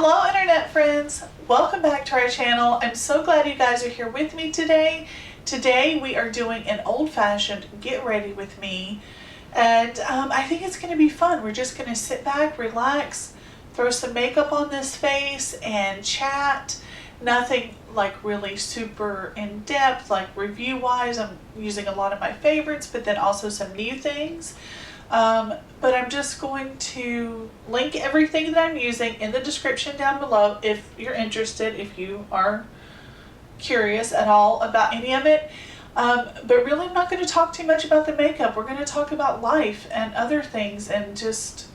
Hello internet friends, welcome back to our channel. I'm so glad you guys are here with me today. Today we are doing an old-fashioned get ready with me, and I think it's going to be fun. We're just going to sit back, relax, throw some makeup on this face and chat. Nothing like really super in-depth, like review wise. I'm using a lot of my favorites, but then also some new things. But I'm just going to link everything that I'm using in the description down below if you're interested, if you are curious at all about any of it. But really I'm not going to talk too much about the makeup. We're going to talk about life and other things and just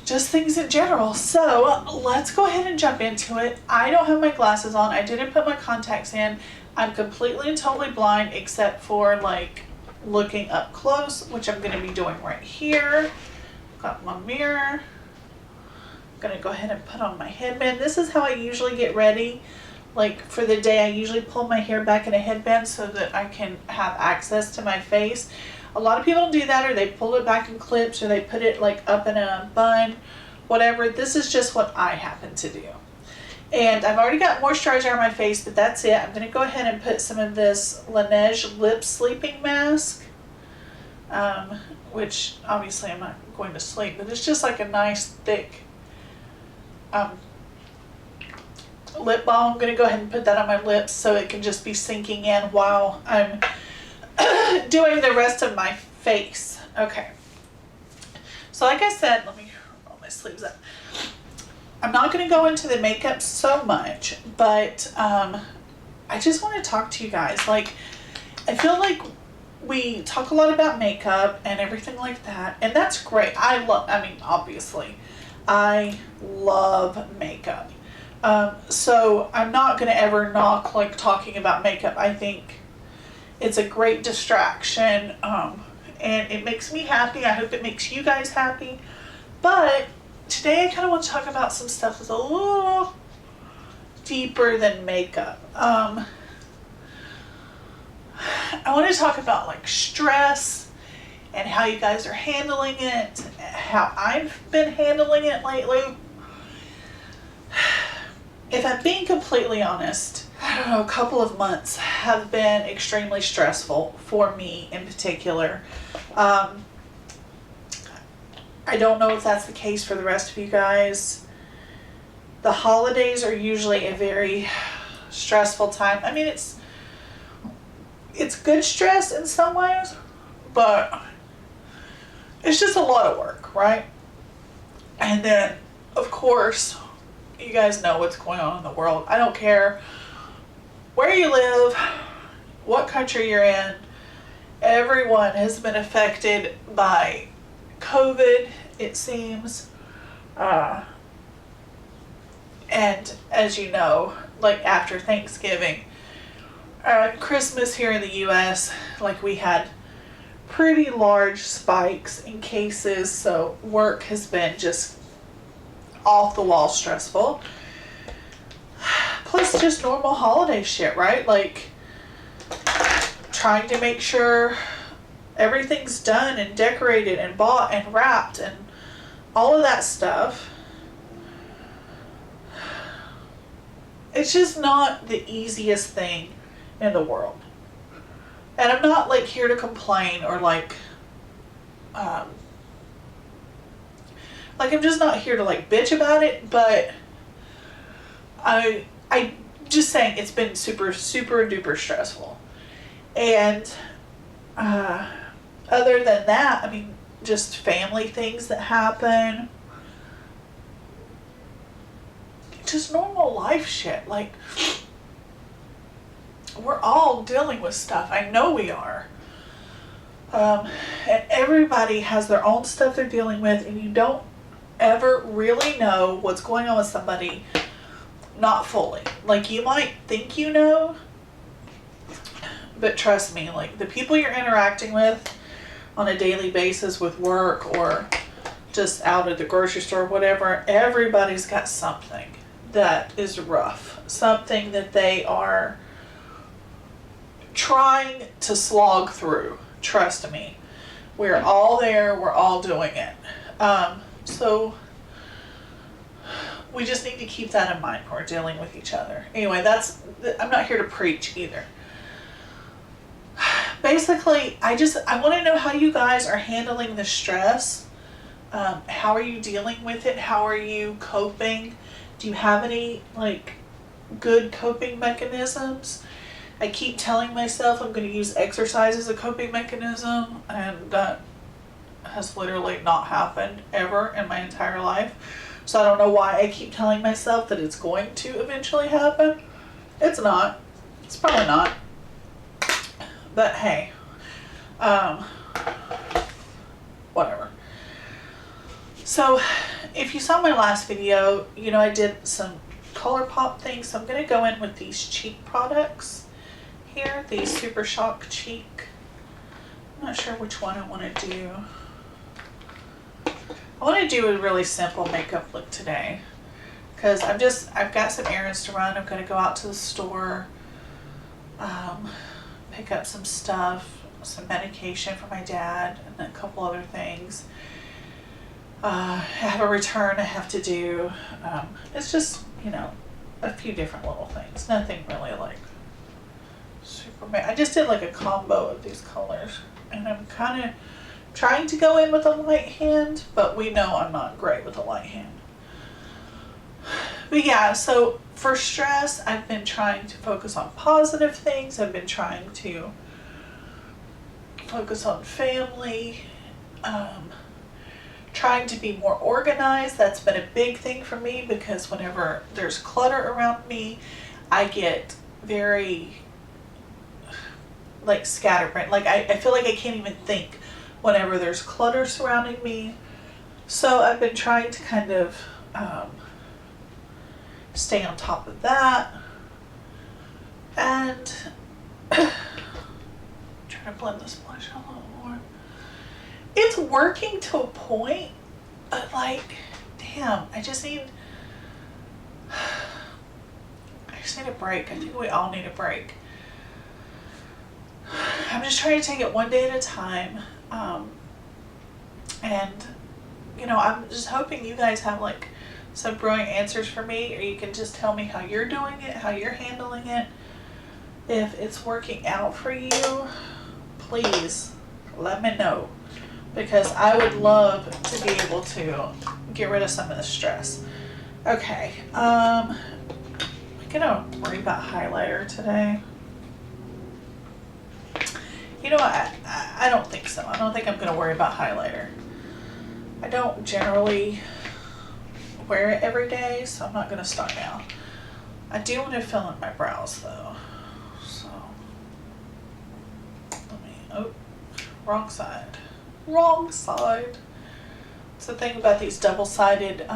things in general. So let's go ahead and jump into it. I don't have my glasses on. I didn't put my contacts in. I'm completely and totally blind except for like looking up close, which I'm going to be doing right here. Got my mirror. I'm going to go ahead and put on my headband. This is how I usually get ready. Like for the day, I usually pull my hair back in a headband so that I can have access to my face. A lot of people do that, or they pull it back in clips, or they put it like up in a bun, whatever. This is just what I happen to do. And I've already got moisturizer on my face, but that's it. I'm going to go ahead and put some of this Laneige Lip Sleeping Mask, which obviously I'm not going to sleep, but it's just like a nice thick lip balm. I'm going to go ahead and put that on my lips so it can just be sinking in while I'm doing the rest of my face. Okay. So like I said, let me roll my sleeves up. I'm not going to go into the makeup so much, but I just want to talk to you guys. Like, I feel like we talk a lot about makeup and everything like that, and that's great. Obviously, I love makeup. So I'm not going to ever knock like talking about makeup. I think it's a great distraction, and it makes me happy. I hope it makes you guys happy. But today I kind of want to talk about some stuff that's a little deeper than makeup. I want to talk about like stress and how you guys are handling it, how I've been handling it lately. If I'm being completely honest, I don't know, a couple of months have been extremely stressful for me in particular. I don't know if that's the case for the rest of you guys. The holidays are usually a very stressful time. I mean, it's good stress in some ways, but it's just a lot of work, right? And then, of course, you guys know what's going on in the world. I don't care where you live, what country you're in. Everyone has been affected by COVID, it seems. And as you know, like after Thanksgiving, Christmas here in the US, like we had pretty large spikes in cases, so work has been just off the wall stressful. Plus just normal holiday shit, right? Like trying to make sure everything's done and decorated and bought and wrapped and all of that stuff. It's just not the easiest thing in the world. And I'm not like here to complain or like I'm just not here to like bitch about it, but I just saying it's been super duper stressful. And other than that, I mean, just family things that happen. Just normal life shit. Like, we're all dealing with stuff. I know we are. And everybody has their own stuff they're dealing with, and you don't ever really know what's going on with somebody, not fully. Like, you might think you know, but trust me, like the people you're interacting with on a daily basis with work or just out at the grocery store, whatever, everybody's got something that is rough. Something that they are trying to slog through. Trust me. We're all there. We're all doing it. So we just need to keep that in mind when we're dealing with each other. Anyway, I'm not here to preach either. Basically, I want to know how you guys are handling the stress. How are you dealing with it? How are you coping? Do you have any like good coping mechanisms? I keep telling myself I'm going to use exercise as a coping mechanism, and that has literally not happened ever in my entire life. So I don't know why I keep telling myself that it's going to eventually happen. It's not. It's probably not. But hey, whatever. So if you saw my last video, you know I did some ColourPop things. So I'm going to go in with these cheek products here, these Super Shock Cheek. I'm not sure which one I want to do. I want to do a really simple makeup look today because I've got some errands to run. I'm going to go out to the store, pick up some stuff, some medication for my dad, and a couple other things. I have a return I have to do. It's just, you know, a few different little things. Nothing really like super. I just did like a combo of these colors, and I'm kind of trying to go in with a light hand, but we know I'm not great with a light hand. But yeah, so for stress, I've been trying to focus on positive things. I've been trying to focus on family, trying to be more organized. That's been a big thing for me because whenever there's clutter around me, I get very like scatterbrained. Like I feel like I can't even think whenever there's clutter surrounding me. So I've been trying to kind of stay on top of that, and trying to blend this blush a little more. It's working to a point, but like, damn, I just need a break. I think we all need a break. I'm just trying to take it one day at a time. And, you know, I'm just hoping you guys have like some brilliant answers for me, or you can just tell me how you're doing it, how you're handling it. If it's working out for you, please let me know, because I would love to be able to get rid of some of the stress. Okay, I'm gonna worry about highlighter today. You know what, I don't think so. I don't think I'm gonna worry about highlighter. I don't generally wear it every day, so I'm not gonna start now. I do want to fill in my brows though, so let me, oh, wrong side. It's the thing about these double-sided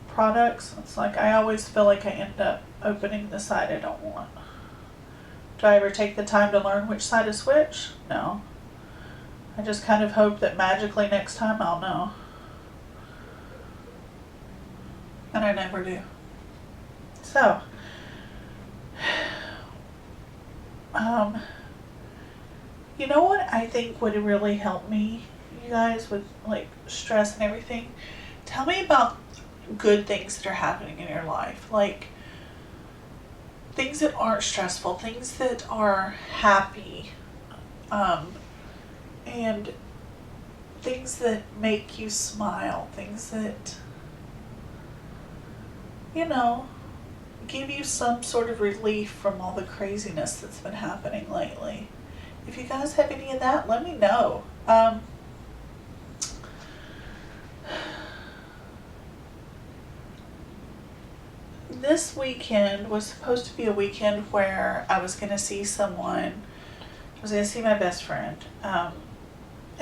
products. It's like I always feel like I end up opening the side I don't want. Do I ever take the time to learn which side is which? No. I just kind of hope that magically next time I'll know. And I never do. So, you know what I think would really help me, you guys, with like stress and everything? Tell me about good things that are happening in your life. Like, things that aren't stressful, things that are happy, and things that make you smile, things that, you know, give you some sort of relief from all the craziness that's been happening lately. If you guys have any of that, let me know. This weekend was supposed to be a weekend where I was going to see someone. I was going to see my best friend. And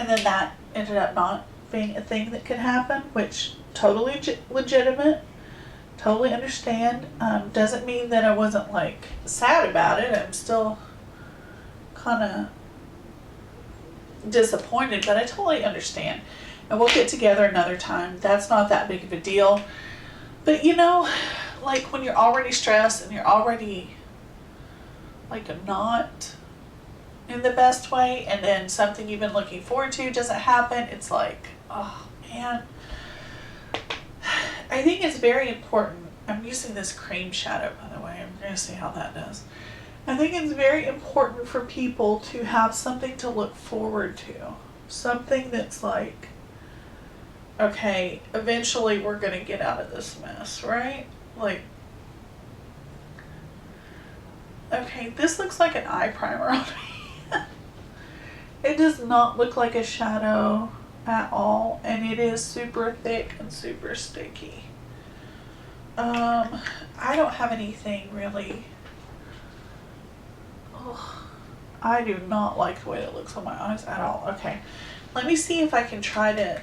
then that ended up not being a thing that could happen, which totally legitimate. Totally understand. Doesn't mean that I wasn't like sad about it. I'm still kind of disappointed, but I totally understand. And we'll get together another time. That's not that big of a deal. But you know, like when you're already stressed and you're already like not in the best way, and then something you've been looking forward to doesn't happen, it's like, oh man. I think it's very important. I'm using this cream shadow, by the way. I'm going to see how that does. I think it's very important for people to have something to look forward to. Something that's like, okay, eventually we're going to get out of this mess, right? Like, okay, this looks like an eye primer on me. It does not look like a shadow at all, and it is super thick and super sticky. I don't have anything really. Oh, I do not like the way it looks on my eyes at all. Okay, let me see if I can try to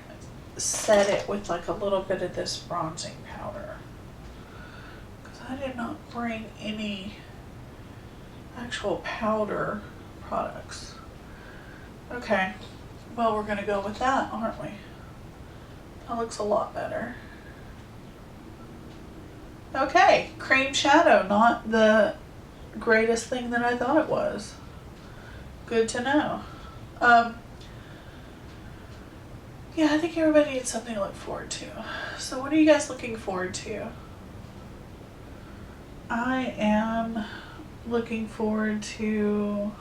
set it with like a little bit of this bronzing powder, because I did not bring any actual powder products. Okay, well, we're gonna go with that, aren't we? That looks a lot better. Okay, cream shadow, not the greatest thing that I thought it was. Good to know. Yeah, I think everybody needs something to look forward to. So what are you guys looking forward to? I am looking forward to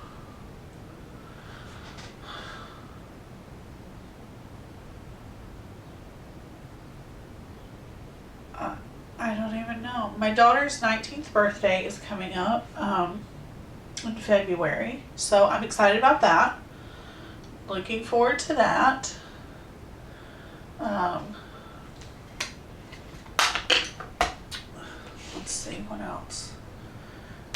I don't even know. My daughter's 19th birthday is coming up in February, so I'm excited about that. Looking forward to that. Let's see what else.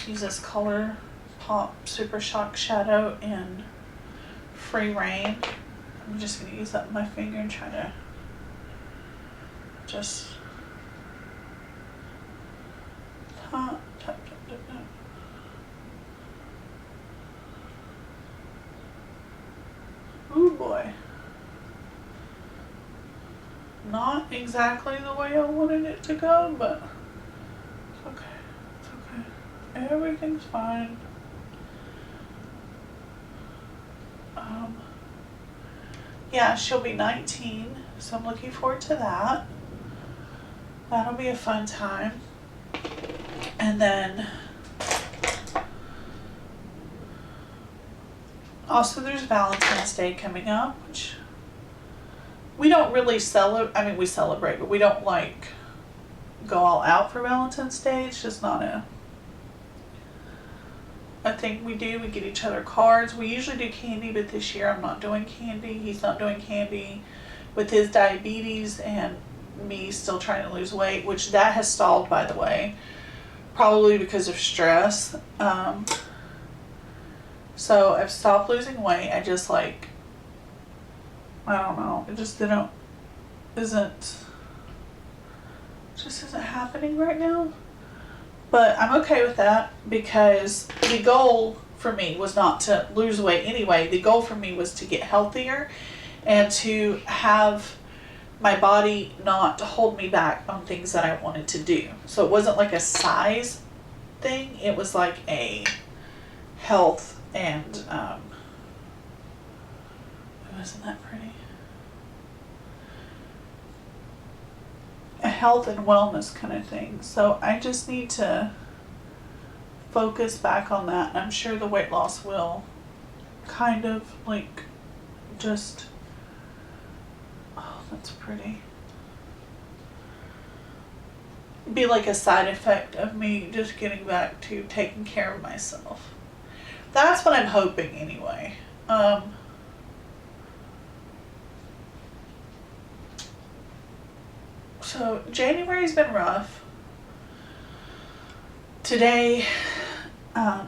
Use this Color Pop Super Shock Shadow in Free Reign. I'm just going to use that with my finger and try to just tap, tap, tap, tap, tap. Ooh boy. Not exactly the way I wanted it to go, but it's okay. It's okay. Everything's fine. Yeah, she'll be 19, so I'm looking forward to that. That'll be a fun time. And then also there's Valentine's Day coming up, which we don't really celebrate. I mean, we celebrate, but we don't like go all out for Valentine's Day. It's just not a thing we do. We get each other cards. We usually do candy, but this year I'm not doing candy. He's not doing candy with his diabetes and me still trying to lose weight, which that has stalled, by the way, probably because of stress. So I've stopped losing weight. I just like, I don't know. It just isn't happening right now. But I'm okay with that because the goal for me was not to lose weight anyway. The goal for me was to get healthier and to have my body not hold me back on things that I wanted to do. So it wasn't like a size thing. It was like a health and, isn't that pretty? A health and wellness kind of thing. So I just need to focus back on that. I'm sure the weight loss will kind of like just, oh, that's pretty. Be like a side effect of me just getting back to taking care of myself. That's what I'm hoping anyway. So January's been rough. Today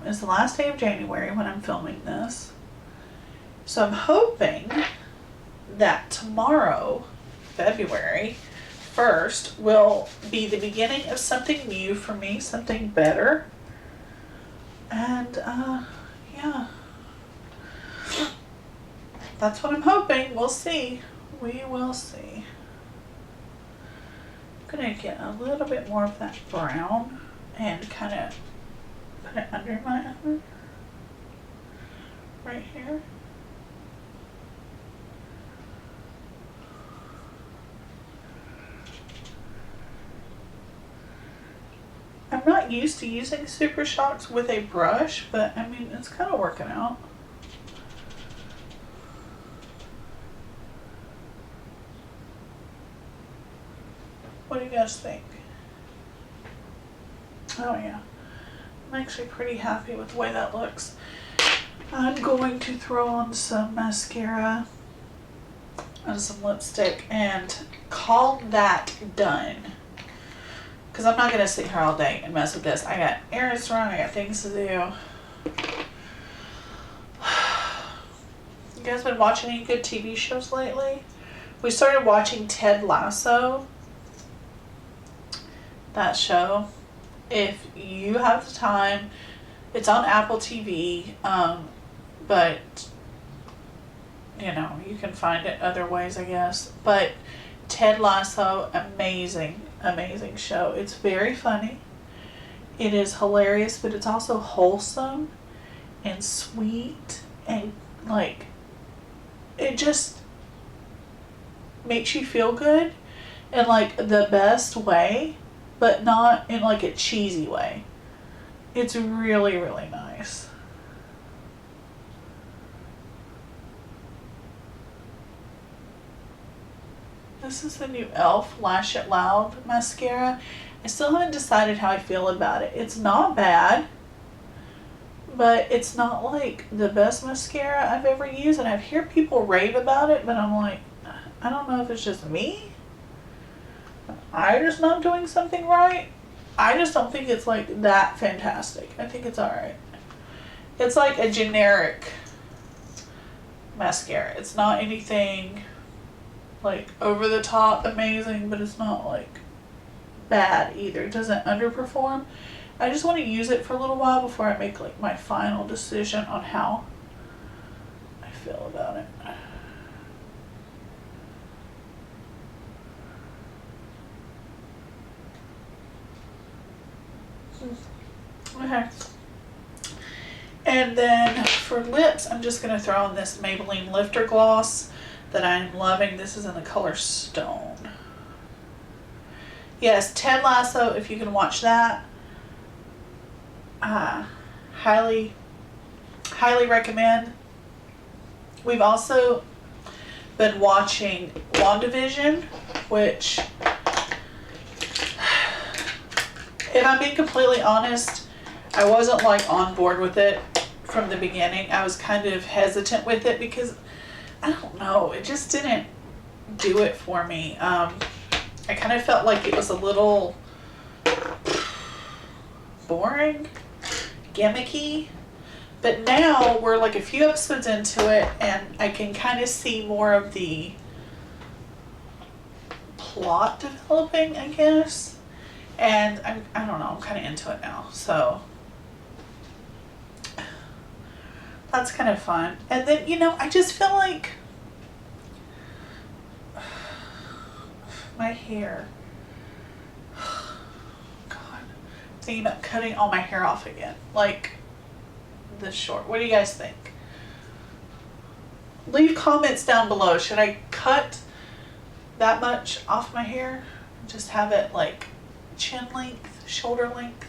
is the last day of January when I'm filming this. So I'm hoping that tomorrow, February 1st, will be the beginning of something new for me, something better. And yeah. That's what I'm hoping. We'll see. We will see. I'm going to get a little bit more of that brown and kind of put it under my eye. Right here. I'm not used to using Super Shocks with a brush, but I mean, it's kind of working out. What do you guys think? Oh yeah, I'm actually pretty happy with the way that looks. I'm going to throw on some mascara and some lipstick and call that done. Because I'm not going to sit here all day and mess with this. I got errands to run, I got things to do. You guys been watching any good TV shows lately? We started watching Ted Lasso. That show. If you have the time, it's on Apple TV, but you know, you can find it other ways, I guess. But Ted Lasso, amazing show. It's very funny. It is hilarious, but it's also wholesome and sweet, and like, it just makes you feel good in like the best way, but not in like a cheesy way. It's really, really nice. This is the new e.l.f. Lash It Loud mascara. I still haven't decided how I feel about it. It's not bad, but it's not like the best mascara I've ever used, and I hear people rave about it, but I'm like, I don't know if it's just me. I'm just not doing something right. I just don't think it's like that fantastic. I think it's alright. It's like a generic mascara. It's not anything like over the top amazing, but it's not like bad either. It doesn't underperform. I just want to use it for a little while before I make like my final decision on how I feel about it. Okay. And then for lips, I'm just going to throw on this Maybelline Lifter Gloss that I'm loving. This is in the color Stone. Yes, Ted Lasso, if you can watch that. Highly recommend. We've also been watching WandaVision, which, if I'm being completely honest, I wasn't like on board with it from the beginning. I was kind of hesitant with it because, I don't know, it just didn't do it for me. I kind of felt like it was a little boring, gimmicky. But now we're like a few episodes into it, and I can kind of see more of the plot developing, I guess. And I don't know, I'm kind of into it now. So that's kind of fun. And then, you know, I just feel like my hair. God. I'm thinking about cutting all my hair off again. Like this short. What do you guys think? Leave comments down below. Should I cut that much off my hair? Just have it like chin length, shoulder length?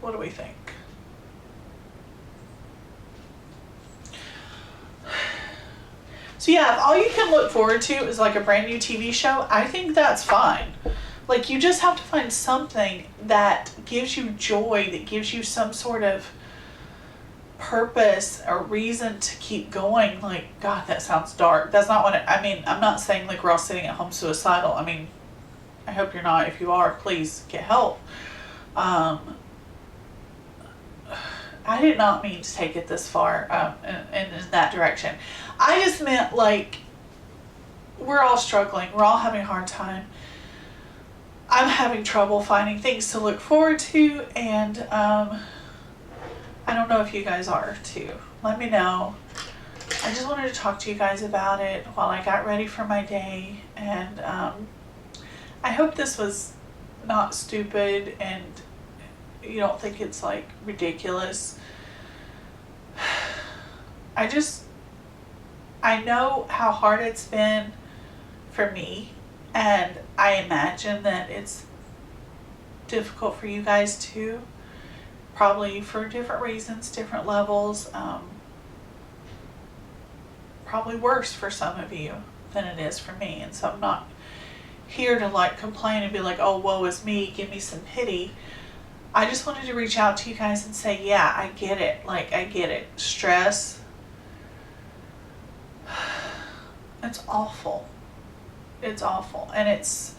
What do we think? So yeah, if all you can look forward to is like a brand new TV show, I think that's fine. Like, you just have to find something that gives you joy, that gives you some sort of purpose or reason to keep going. Like, God, that sounds dark. That's not what I mean, I'm not saying like we're all sitting at home suicidal. I mean, I hope you're not. If you are, please get help. I did not mean to take it this far in that direction. I just meant like, we're all struggling. We're all having a hard time. I'm having trouble finding things to look forward to, and I don't know if you guys are too. Let me know. I just wanted to talk to you guys about it while I got ready for my day, and I hope this was not stupid and you don't think it's like ridiculous. I know how hard it's been for me, and I imagine that it's difficult for you guys too. Probably for different reasons, different levels. Probably worse for some of you than it is for me. And so I'm not here to like complain and be like, oh, woe is me, give me some pity. I just wanted to reach out to you guys and say, yeah, I get it. Like, I get it. Stress. It's awful. It's awful. And it's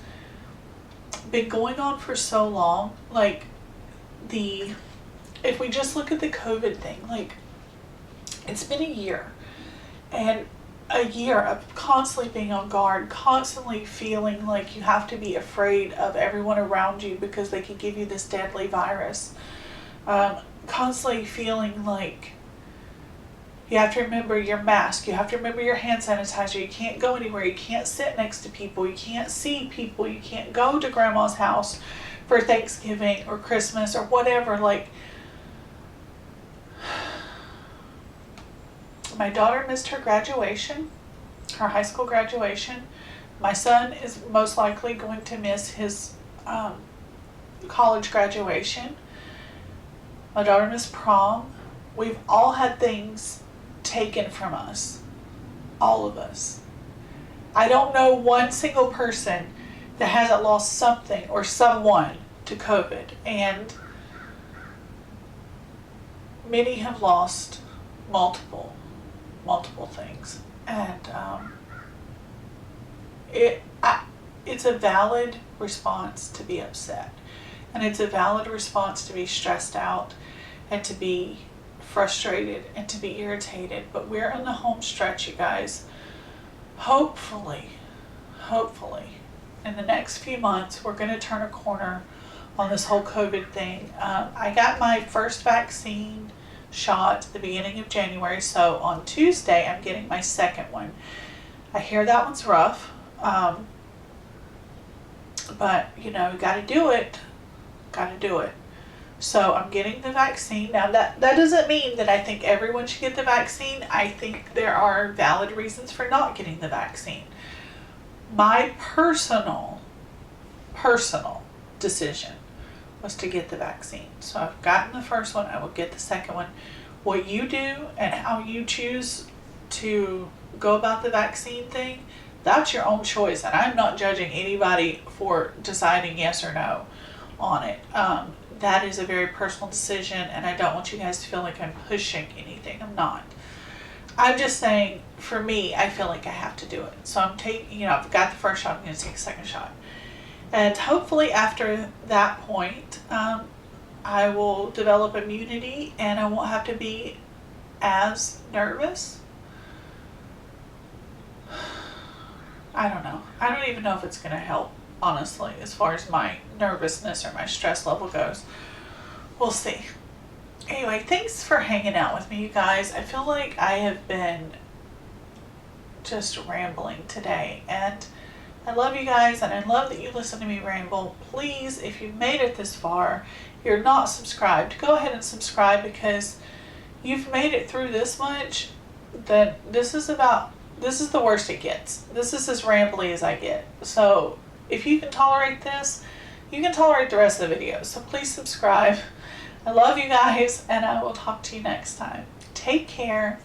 been going on for so long. Like, if we just look at the COVID thing, like, it's been a year. And a year of constantly being on guard, constantly feeling like you have to be afraid of everyone around you because they could give you this deadly virus. Constantly feeling like you have to remember your mask, you have to remember your hand sanitizer, you can't go anywhere, you can't sit next to people, you can't see people, you can't go to grandma's house for Thanksgiving or Christmas or whatever. Like, my daughter missed her graduation, her high school graduation. My son is most likely going to miss his college graduation. My daughter missed prom. We've all had things taken from us. All of us. I don't know one single person that hasn't lost something or someone to COVID. And many have lost multiple things, and it's a valid response to be upset, and it's a valid response to be stressed out and to be frustrated and to be irritated. But we're in the home stretch, you guys. Hopefully in the next few months we're going to turn a corner on this whole COVID thing. I got my first vaccine shot at the beginning of January, so on Tuesday I'm getting my second one. I hear that one's rough, but you know, gotta do it. So I'm getting the vaccine. Now that doesn't mean that I think everyone should get the vaccine. I think there are valid reasons for not getting the vaccine. My personal decision was to get the vaccine. So I've gotten the first one, I will get the second one. What you do and how you choose to go about the vaccine thing, that's your own choice. And I'm not judging anybody for deciding yes or no on it. That is a very personal decision, and I don't want you guys to feel like I'm pushing anything. I'm not. I'm just saying, for me, I feel like I have to do it. So I'm taking, I've got the first shot, I'm going to take a second shot. And hopefully after that point, I will develop immunity and I won't have to be as nervous. I don't know. I don't even know if it's going to help, honestly, as far as my nervousness or my stress level goes. We'll see. Anyway, thanks for hanging out with me, you guys. I feel like I have been just rambling today, and I love you guys, and I love that you listen to me ramble. Please, if you've made it this far, you're not subscribed, go ahead and subscribe, because you've made it through this much, then this is the worst it gets. This is as rambly as I get. So if you can tolerate this, you can tolerate the rest of the video. So please subscribe. I love you guys, and I will talk to you next time. Take care.